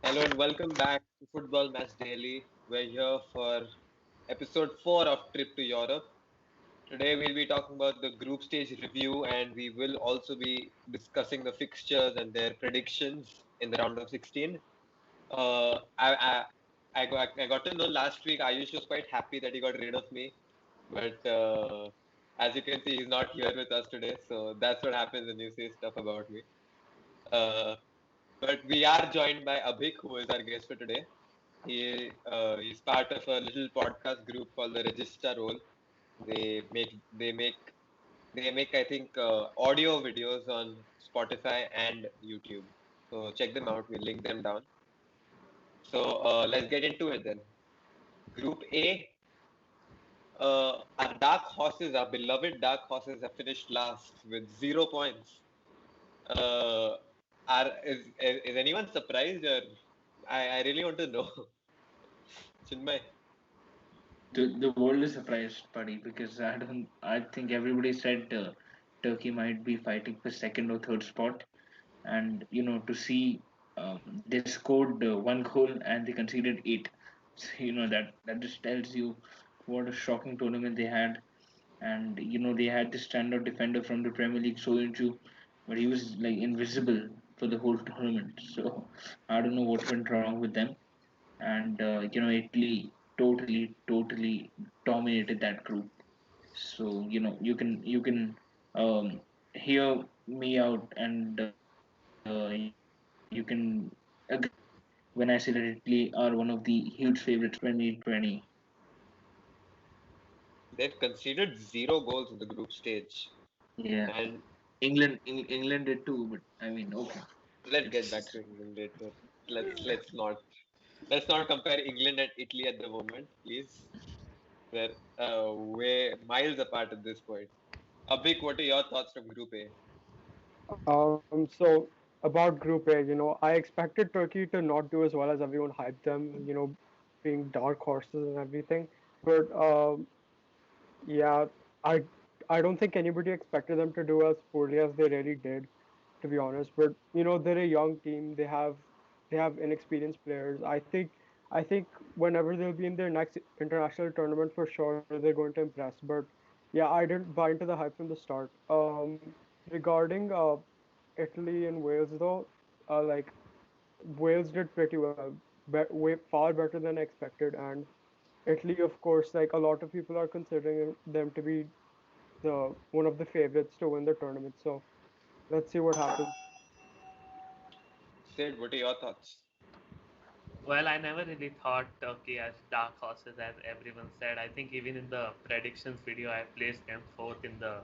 Hello and welcome back to Football Match Daily. We're here for episode 4 of Trip to Europe. Today we'll be talking about the group stage review and we will also be discussing the fixtures and their predictions in the round of 16. Uh, I, I got to know last week Ayush was quite happy that he got rid of me, but as you can see, he's not here with us today. So that's what happens when you say stuff about me. Uh, but we are joined by Abhik, who is our guest for today. He's part of a little podcast group called the Regista Role. They make they make they make I think audio videos on Spotify and YouTube. So check them out. We'll link them down. So let's get into it then. Group A, our beloved dark horses, have finished last with 0 points. Uh, is anyone surprised? Or I really want to know, Chinmay. The world is surprised, buddy, because I think everybody said Turkey might be fighting for second or third spot, and to see they scored one goal and they conceded eight. So that just tells you what a shocking tournament they had. And they had this standout defender from the Premier League, Soyuncu, but he was like invisible for the whole tournament. So I don't know what went wrong with them. And Italy totally dominated that group. So you can um, hear me out, and you can agree when I say that Italy are one of the huge favorites for 2020. They've conceded 0 goals in the group stage. Yeah, And England did too, but I mean, okay, let's get back it's to England later. Let's not compare England and Italy at the moment, please. They're way miles apart at this point. Abhik, what are your thoughts from Group A? So about Group A, I expected Turkey to not do as well as everyone hyped them, being dark horses and everything. But yeah, I I don't think anybody expected them to do as poorly as they really did, to be honest. But they're a young team. They have inexperienced players. I think whenever they'll be in their next international tournament for sure, they're going to impress. But yeah, I didn't buy into the hype from the start. Regarding Italy and Wales though, like Wales did pretty well, way far better than expected, and Italy, of course, like a lot of people are considering them to be the one of the favorites to win the tournament. So let's see what happens. Sid, what are your thoughts? Well, I never really thought Turkey as dark horses, as everyone said. I think even in the predictions video, I placed them fourth in the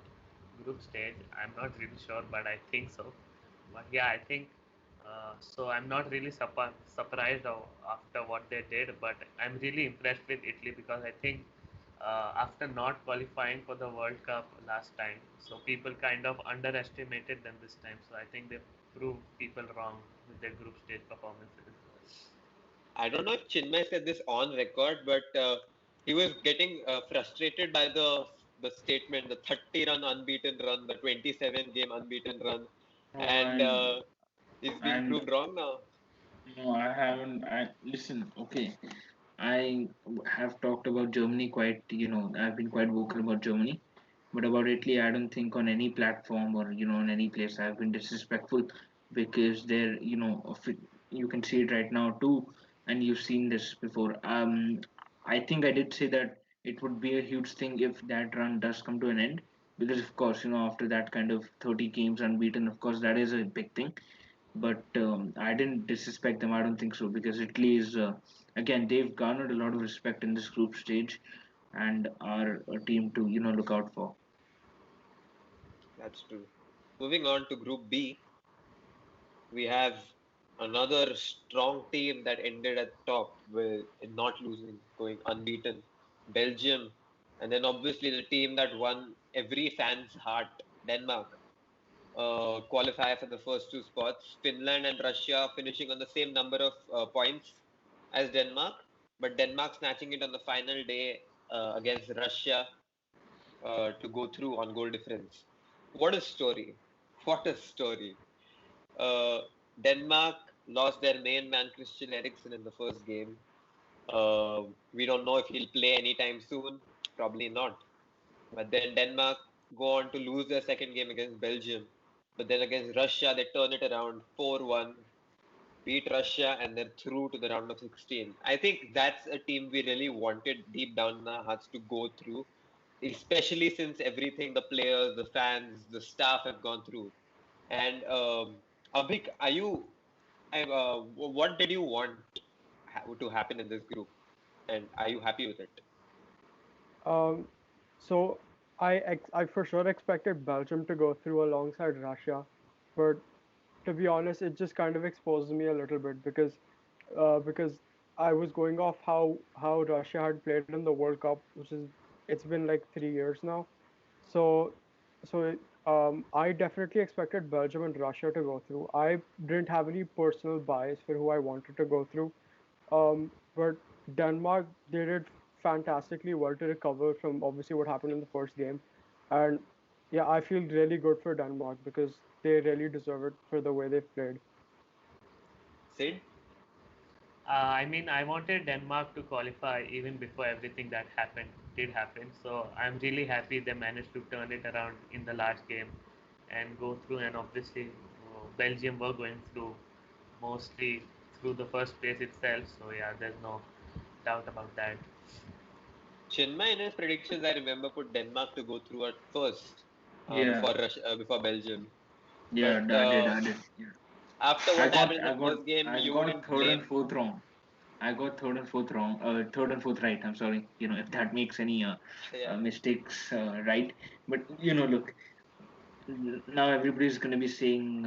group stage. I'm not really sure, but I think so. But yeah, I think so. I'm not really surprised after what they did, but I'm really impressed with Italy because I think after not qualifying for the World Cup last time, so people kind of underestimated them this time. So I think they proved people wrong with their group stage performances. I don't know if Chinmay said this on record, but he was getting frustrated by the statement, the 30 run unbeaten run, the 27 game unbeaten run, No, and he's being I'm proved wrong now. no, I haven't. I listen. Okay, I have talked about Germany quite. I've been quite vocal about Germany, but about Italy, I don't think on any platform or on any place I've been disrespectful because they're you can see it right now too, and you've seen this before. I think I did say that it would be a huge thing if that run does come to an end because of course after that kind of 30 games unbeaten, of course that is a big thing. But I didn't disrespect them. I don't think so because Italy is again they've garnered a lot of respect in this group stage and are a team to look out for. That's true. Moving on to Group B, we have another strong team that ended at top with not losing, going unbeaten. Belgium, and then obviously the team that won every fan's heart, Denmark, qualify for the first two spots. Finland and Russia finishing on the same number of points as Denmark, but Denmark snatching it on the final day against Russia to go through on goal difference. What a story! What a story! Uh, Denmark. lost their main man Christian Eriksen in the first game. We don't know if he'll play anytime soon. Probably not. But then Denmark go on to lose their second game against Belgium. But then against Russia, they turn it around 4-1, beat Russia, and then through to the round of 16. I think that's a team we really wanted deep down in our hearts to go through, especially since everything the players, the fans, the staff have gone through. And Abhik, what did you want to happen in this group? And are you happy with it? Um, so I for sure expected Belgium to go through alongside Russia, but to be honest, it just kind of exposed me a little bit because I was going off how Russia had played in the World Cup, which is it's been like 3 years now. So I definitely expected Belgium and Russia to go through. I didn't have any personal bias for who I wanted to go through. But Denmark, they did fantastically well to recover from obviously what happened in the first game. And yeah, I feel really good for Denmark because they really deserve it for the way they've played. Sid? I mean, I wanted Denmark to qualify even before everything that happened did happen. So I'm really happy they managed to turn it around in the last game and go through. And obviously, Belgium were going through mostly through the first place itself. So yeah, there's no doubt about that. Chinmay in his predictions, I remember, put Denmark to go through at first Yeah, before Belgium. yeah, But I did. Yeah. after I what got, happened in I the got, first game, I you got wouldn't third and blame. fourth wrong. I got third and fourth wrong. Third and fourth right. I'm sorry. If that makes any Yeah, mistakes right. But look, now everybody's going to be saying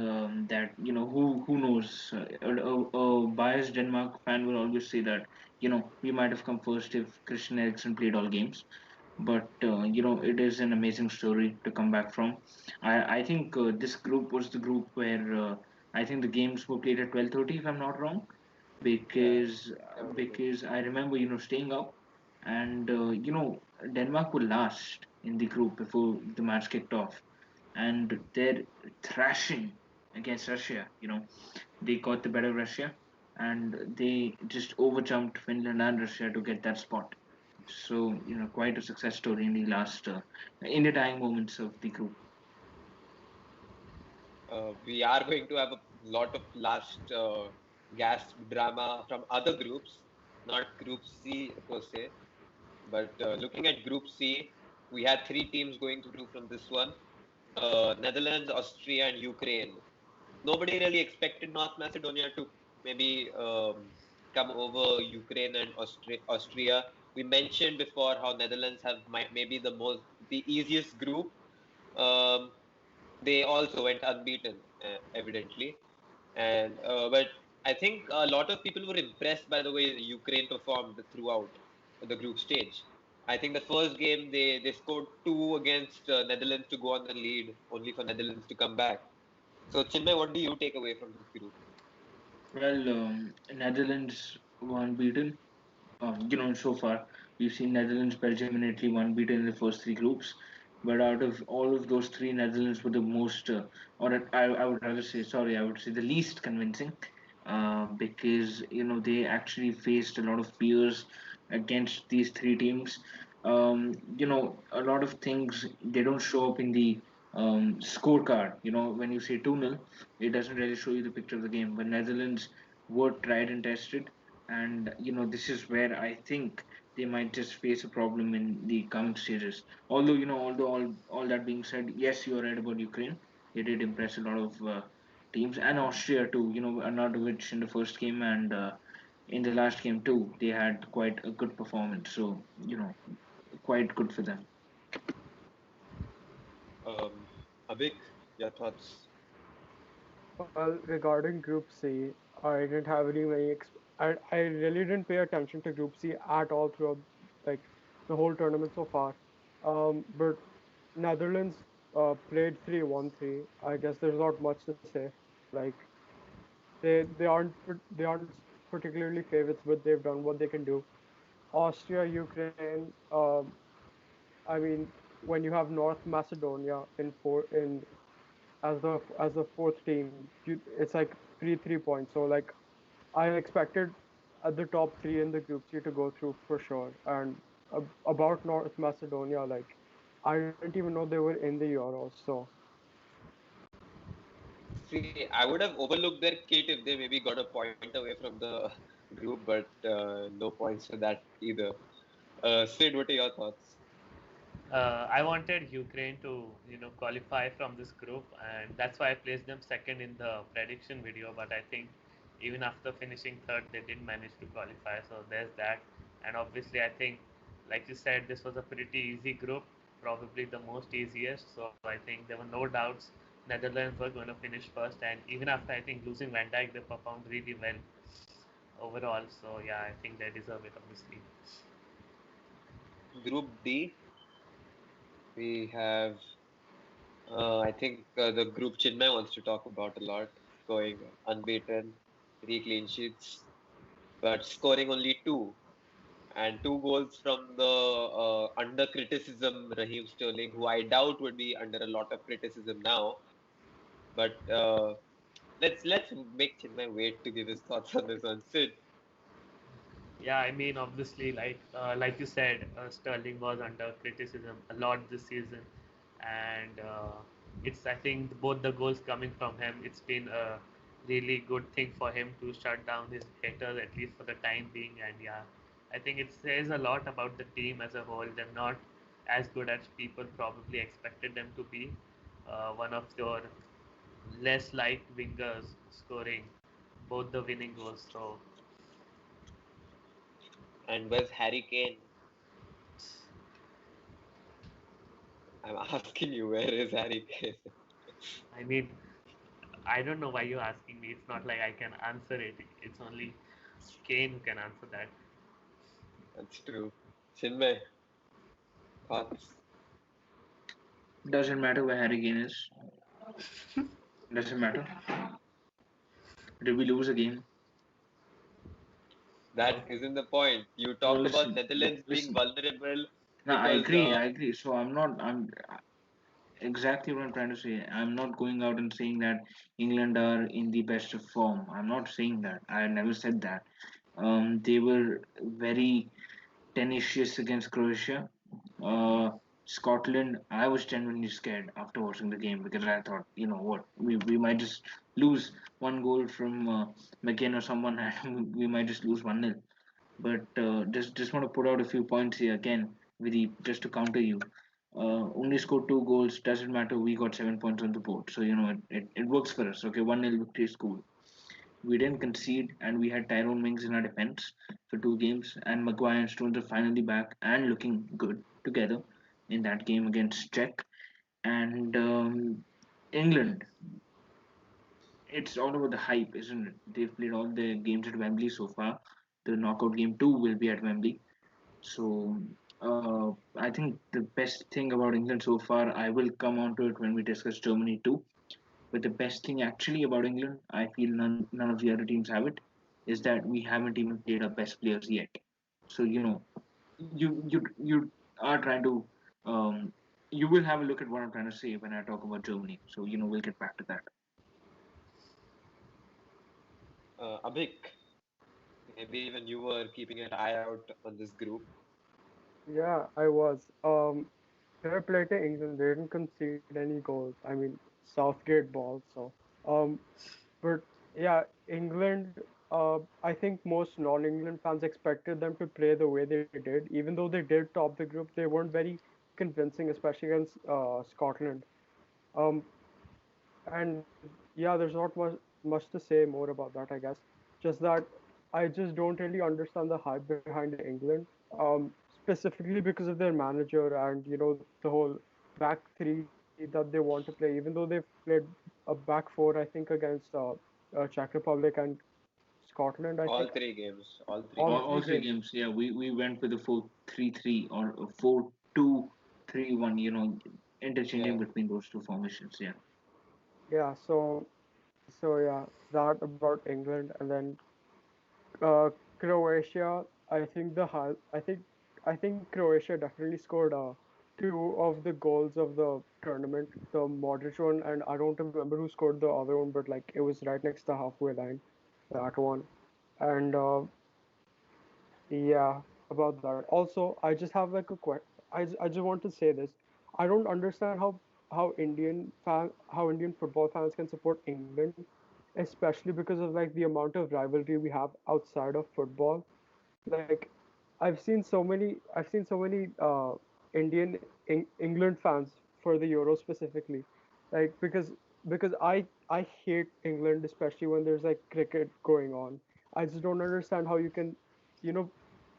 that who knows. A biased Denmark fan will always say that we might have come first if Christian Eriksen played all games. But it is an amazing story to come back from. I think this group was the group where I think the games were played at 12:30 if I'm not wrong, yeah, because I remember staying up, and Denmark were last in the group before the match kicked off, and they're thrashing against Russia. They got the better Russia, and they just overjumped Finland and Russia to get that spot. So quite a success story in the last in the dying moments of the group. we are going to have a lot of last gasp drama from other groups, not Group C per se. But looking at Group C, we had three teams going through from this one: Netherlands, Austria, and Ukraine. Nobody really expected North Macedonia to maybe come over Ukraine and Austria. We mentioned before how Netherlands have maybe the easiest group. Um, they also went unbeaten, evidently, and but I think a lot of people were impressed by the way Ukraine performed throughout the group stage. I think the first game they scored two against Netherlands to go on the lead, only for Netherlands to come back. So, Chinmay, what do you take away from this group? Well, Netherlands won beaten. So far we've seen Netherlands, Belgium, and Italy one beaten in the first three groups. But out of all of those three, Netherlands were the most, or I would rather say, sorry, I would say the least convincing, because they actually faced a lot of peers against these three teams. A lot of things they don't show up in the scorecard. When you say 2-0, it doesn't really show you the picture of the game. But Netherlands were tried and tested, and this is where I think they might just face a problem in the coming stages. Although all that being said, yes, you are right about Ukraine. They did impress a lot of teams, and Austria too. Arnautovic in the first game, and in the last game too, they had quite a good performance. So quite good for them. Abhik, your thoughts? Well, regarding Group C, I didn't have any I really didn't pay attention to Group C at all throughout like the whole tournament so far. But Netherlands played 3-1-3. I guess there's not much to say. Like they aren't particularly favorites, but they've done what they can do. Austria, Ukraine. I mean, when you have North Macedonia in as the fourth team, it's like 3 3 points. So like I expected the top three in the group C to go through for sure. And about North Macedonia, like I didn't even know they were in the Euros. So See, I would have overlooked their kit if they maybe got a point away from the group, but no points for that either. Sid, what are your thoughts? I wanted Ukraine to, qualify from this group, and that's why I placed them second in the prediction video. But I think even after finishing third, they didn't manage to qualify. So there's that. And obviously, I think, like you said, this was a pretty easy group, probably the most easiest. So I think there were no doubts Netherlands were going to finish first. And even after I think losing Van Dijk, they performed really well overall. So yeah, I think they deserve it, obviously. Group D, we have, I think the group Chinmay wants to talk about a lot, going unbeaten, 3 clean sheets, but scoring only two, and 2 goals from the under criticism Raheem Sterling, who I doubt would be under a lot of criticism now. But let's make Chinmay wait to give his thoughts on this one. Sid, Yeah, I mean, obviously, like you said, Sterling was under criticism a lot this season, and it's I think both the goals coming from him. It's been a really good thing for him to shut down his haters at least for the time being. And yeah, I think it says a lot about the team as a whole. They're not as good as people probably expected them to be. One of your less liked wingers scoring both the winning goals. So and where's Harry Kane? I'm asking you, where is Harry Kane? I mean, I don't know why you're asking me. It's not like I can answer it. It's only Kane who can answer that. That's true. Chinmay, thoughts? Doesn't matter where Harry Kane is. Doesn't matter. Did we lose a game? That Okay. isn't the point. You No, talked about Netherlands being listen. vulnerable No, I because agree. I agree. So I'm not. I'm exactly what I'm trying to say. I'm not going out and saying that England are in the best of form. I'm not saying that. I never said that. They were very tenacious against Croatia. Uh, Scotland, I was genuinely scared after watching the game because I thought, you know what, we might just lose one goal from McCain or someone, and we might just lose 1-0. But just want to put out a few points here again, Videep, just to counter you. Only scored 2 goals, doesn't matter. We got 7 points on the board, so you know it works for us. Okay, 1-0 victory is cool. We didn't concede, and we had Tyrone Mings in our defense for 2 games, and Maguire and Stones are finally back and looking good together in that game against Czech. And England, it's all about the hype, isn't it? They've played all the games at Wembley so far. The knockout game two will be at Wembley. So I think the best thing about England so far, I will come on to it when we discuss Germany too. But the best thing actually about England, I feel none of the other teams have it, is that we haven't even played our best players yet. So you know, you are trying to you will have a look at what I'm trying to say when I talk about Germany. So you know, we'll get back to that. Abhik, maybe even you were keeping an eye out on this group. yeah, I was. Fair play to England. They didn't concede any goals. I mean, Southgate ball. So, um, but yeah, England. I think most non-England fans expected them to play the way they did. Even though they did top the group, they weren't very convincing, especially against Scotland. Um, and yeah, there's not much to say more about that, I guess. Just that I just don't really understand the hype behind England. Specifically because of their manager and the whole back three that they want to play. Even though they've played a back four, I think against Czech Republic and Scotland, I think All 3 games, all three all All three games. three games. games, yeah, we went with a 4-3-3 or a 4-2-3-1. You know, interchanging Yeah. between those two formations. Yeah. Yeah, so yeah, that about England, and then Croatia. I think I think Croatia definitely scored. two of the goals of the tournament, the Modric one, and I don't remember who scored the other one, but like it was right next to the halfway line, that one. And yeah, about that. Also, I just have like a question. I just want to say this. I don't understand how Indian football fans can support England, especially because of like the amount of rivalry we have outside of football. Like I've seen so many England fans for the Euro specifically, like because I hate England, especially when there's like cricket going on. I just don't understand how you can, you know,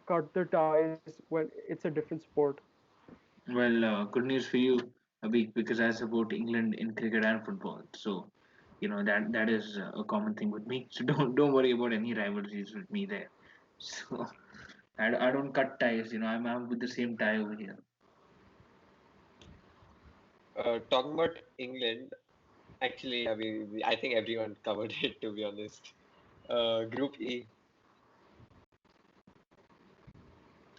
cut the ties when it's a different sport. Well, good news for you, Abhik, because I support England in cricket and football. So, that is a common thing with me. So don't worry about any rivalries with me there. So I don't cut ties. I'm with the same tie over here. Talking about England, actually, I think everyone covered it, to be honest. Group E,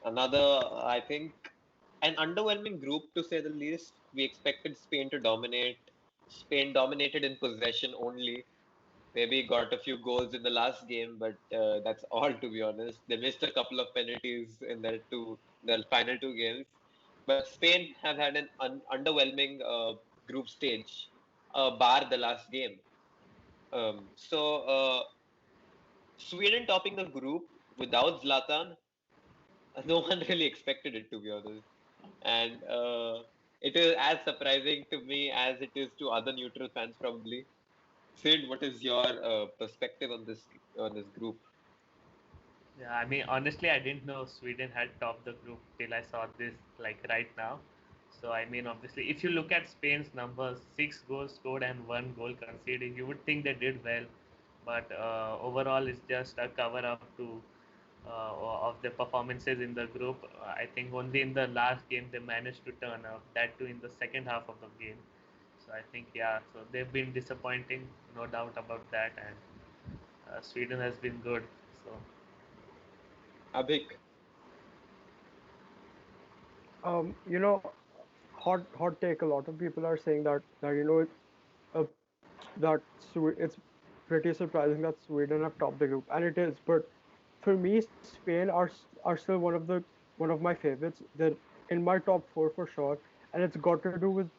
another, I think, an underwhelming group to say the least. We expected Spain to dominate. Spain dominated in possession only. Maybe got a few goals in the last game, but that's all, to be honest. They missed a couple of penalties in their final two games. But Spain have had an underwhelming group stage, bar the last game. So Sweden topping the group without Zlatan, no one really expected it, to be honest. And it is as surprising to me as it is to other neutral fans, probably. Sid, what is your perspective on this group? Yeah, I mean, honestly, I didn't know Sweden had topped the group till I saw this like right now. So, I mean, obviously, if you look at Spain's numbers, 6 goals scored and 1 goal conceded, you would think they did well. But overall, it's just a cover up to of the performances in the group. I think only in the last game they managed to turn up, that too in the second half of the game. So, I think, yeah, so they've been disappointing, no doubt about that. And Sweden has been good. So, Abhik, You know, hot take. A lot of people are saying that uh, it's pretty surprising that Sweden have topped the group, and it is. But for me, Spain are still one of my favorites. They're in my top four for sure, and it's got to do with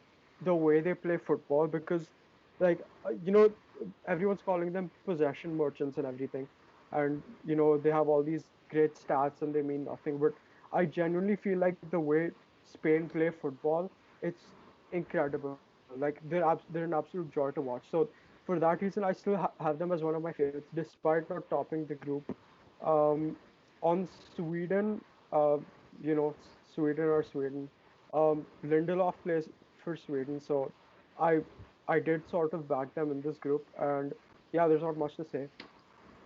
the way they play football because, like, everyone's calling them possession merchants and everything, and they have all these great stats and they mean nothing. But I genuinely feel like the way Spain play football, it's incredible. Like they're an absolute joy to watch. So for that reason, I still have them as one of my favorites, despite not topping the group. Um, on Sweden, Sweden or Sweden. Lindelof plays for Sweden, so I I did sort of back them in this group, and yeah, there's not much to say.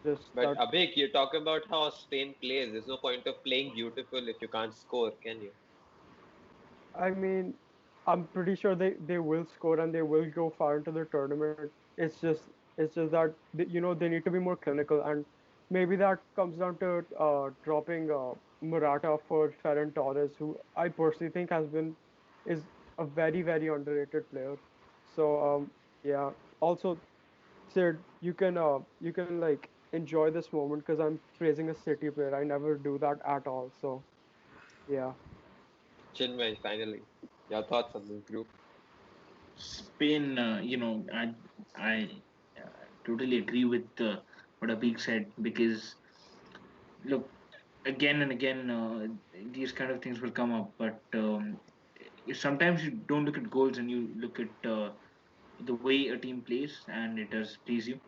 Just but that Abhik, you talk about how Spain plays. There's no point of playing beautiful if you can't score, can you? I mean, I'm pretty sure they will score and they will go far into the tournament. It's just that they need to be more clinical, and maybe that comes down to dropping Morata for Ferran Torres, who I personally think is a very underrated player. So yeah. Also, Sid, you can like enjoy this moment because I'm praising a City player. I never do that at all. So yeah. Chinmay, finally. Your thoughts on this group? Spain, I totally agree with what Abhik said because look, again and again, these kind of things will come up, but sometimes you don't look at goals and you look at the way a team plays, and it does please you.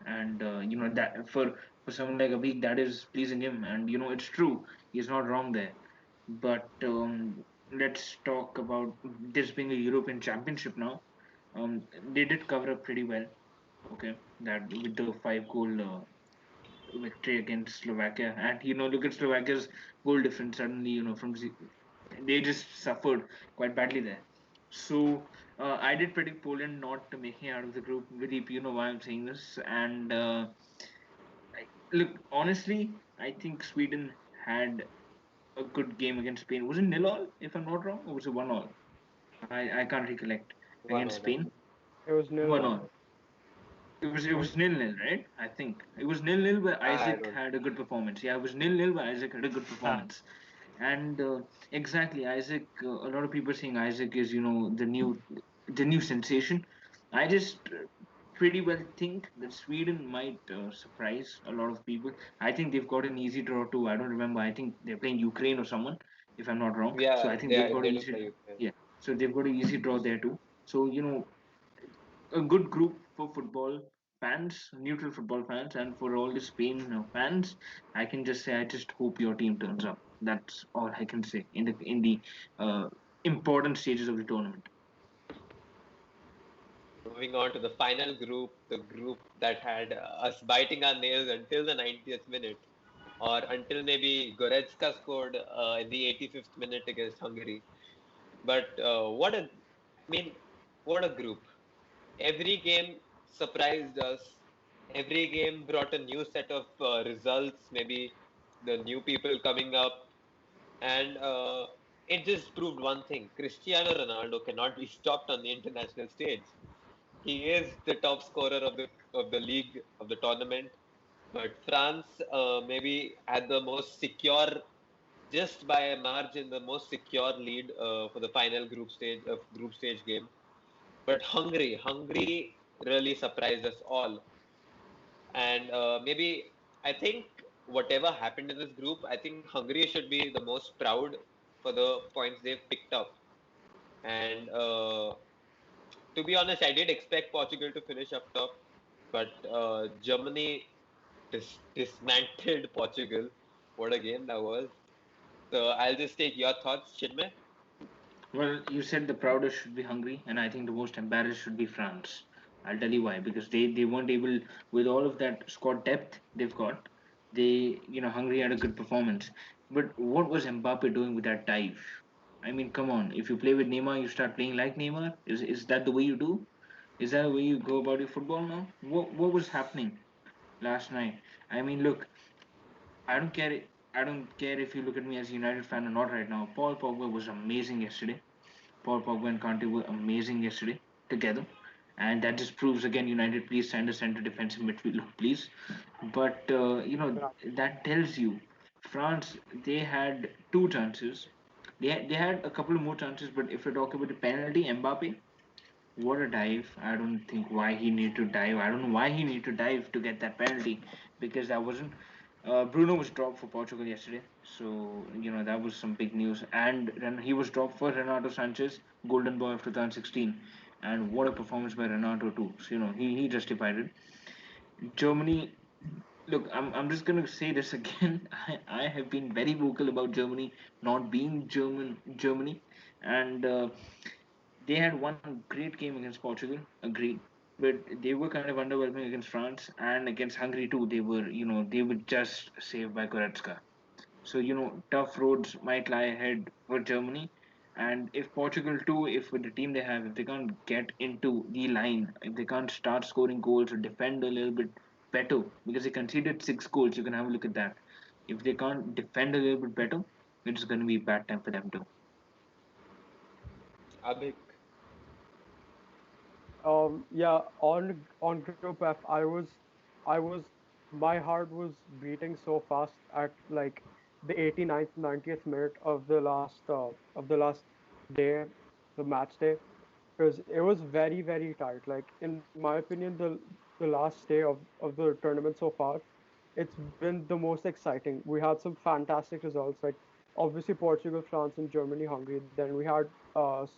And that for someone like Abhik, that is pleasing him, and it's true. He's not wrong there. But let's talk about this being a European Championship now. They did cover up pretty well. Okay, that with the 5 goal victory against Slovakia, and look at Slovakia's goal difference. Suddenly, they just suffered quite badly there. So I did predict Poland not to making out of the group. Videep, you know why I'm saying this. And look, honestly, I think Sweden had a good game against Spain. Was it nil all, if I'm not wrong, or was it 1 all? I can't recollect. One Against all, I Spain, think. It was nil 1 all. nil, It was right? nil nil, right? I think it was nil nil, where I Isaac don't. had a good performance. Yeah, it was nil nil, where Isaac had a good performance. And exactly, Isaac. A lot of people saying Isaac is, the new sensation. I just pretty well think that Sweden might surprise a lot of people. I think they've got an easy draw too. I don't remember. I think they're playing Ukraine or someone, if I'm not wrong. So Yeah, I think they they've are. got an They do easy, play Ukraine. yeah. So they've got an easy draw there too. So a good group for football fans, neutral football fans, and for all the Spain fans. I can just say I just hope your team turns up. That's all I can say in the uh, important stages of the tournament. Moving on to the final group, the group that had us biting our nails until the 90th minute, or until maybe Goretzka scored in the 85th minute against Hungary. But I mean, what a group! Every game surprised us. Every game brought a new set of results. Maybe the new people coming up, and it just proved one thing: Cristiano Ronaldo cannot be stopped on the international stage. He is the top scorer of the league of the tournament. But France maybe had the most secure, just by a margin, the most secure lead for the final group stage game. But Hungary really surprised us all. And maybe I think whatever happened in this group, I think Hungary should be the most proud for the points they've picked up. And to be honest, I did expect Portugal to finish up top, but Germany dismantled Portugal. What a game that was. So I'll just take your thoughts, Chinmay. Well, you said the proudest should be Hungary, and I think the most embarrassed should be France. I'll tell you why. Because they weren't able, with all of that squad depth they've got, Hungary had a good performance. But what was Mbappe doing with that dive? I mean, come on. If you play with Neymar, you start playing like Neymar. Is that the way you do? Is that the way you go about your football now? What was happening last night? I mean, look, I don't care. I don't care if you look at me as a United fan or not right now. Paul Pogba was amazing yesterday. Paul Pogba and Kante were amazing yesterday together. And that just proves again, United, please send a center defensive midfielder, please. But, that tells you France, they had two chances. They had a couple of more chances, but if we talk about the penalty, Mbappe, what a dive. I don't think why he needed to dive. I don't know why he needed to dive to get that penalty because that wasn't. Bruno was dropped for Portugal yesterday, so that was some big news. And then he was dropped for Renato Sanchez, Golden Boy of 2016, and what a performance by Renato too. So he justified it. Germany, look, I'm just gonna say this again. I have been very vocal about Germany not being Germany, and they had one great game against Portugal, agreed, but they were kind of underwhelming against France and against Hungary too. They were just saved by Goretzka. So tough roads might lie ahead for Germany, and if Portugal too, if with the team they have, if they can't get into the line, if they can't start scoring goals or defend a little bit better, because they conceded 6 goals, you can have a look at that. If they can't defend a little bit better, it's going to be a bad time for them too. Abhik. Yeah, on Group F, I was, my heart was beating so fast at like the 89th, 90th minute of the last day, the match day, because it was very, very tight. Like in my opinion, the last day of the tournament so far, it's been the most exciting. We had some fantastic results, like obviously Portugal, France, and Germany, Hungary. Then we had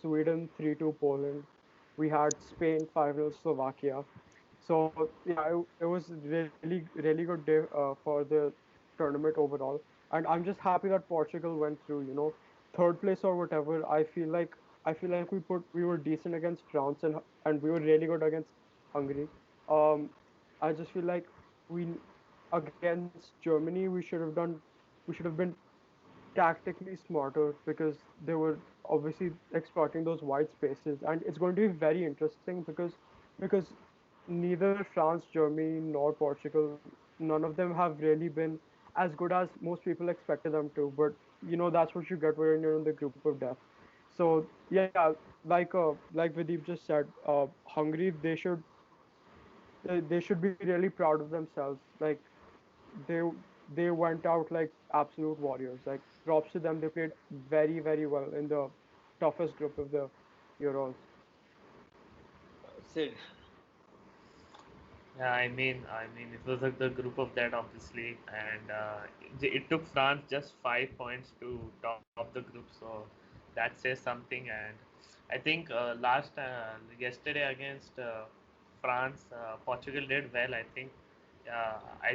Sweden 3-2 Poland. We had Spain 5-0 Slovakia. So yeah, it was really good day for the tournament overall. And I'm just happy that Portugal went through. Third place or whatever. I feel like we were decent against France and we were really good against Hungary. Um, I just feel like we against Germany we should have been tactically smarter because they were obviously exploiting those wide spaces, and it's going to be very interesting because neither France, Germany, nor Portugal, none of them have really been as good as most people expected them to. But that's what you get when you're in the group of death. So yeah, like Videep just said, Hungary, they should be really proud of themselves. Like they they went out like absolute warriors. Like props to them. They played very very well in the toughest group of the Euros. Sid, Yeah, I mean, it was like the group of that obviously, and it took France just 5 points to top the group, so that says something. And I think yesterday against France, Portugal did well. I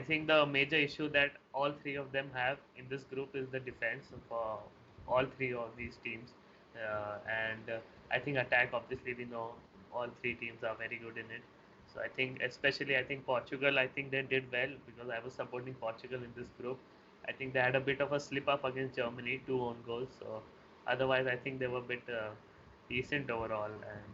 think the major issue that all three of them have in this group is the defense for all three of these teams, and I think attack. Obviously, we know all three teams are very good in it. So I think Portugal, I think they did well because I was supporting Portugal in this group. I think they had a bit of a slip up against Germany, two own goals. So otherwise, I think they were a bit decent overall. And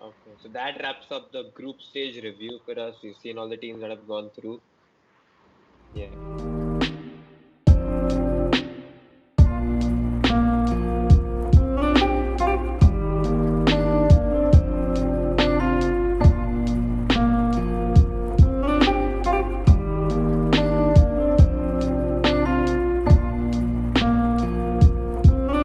okay, so that wraps up the group stage review for us. We've seen all the teams that have gone through. Yeah.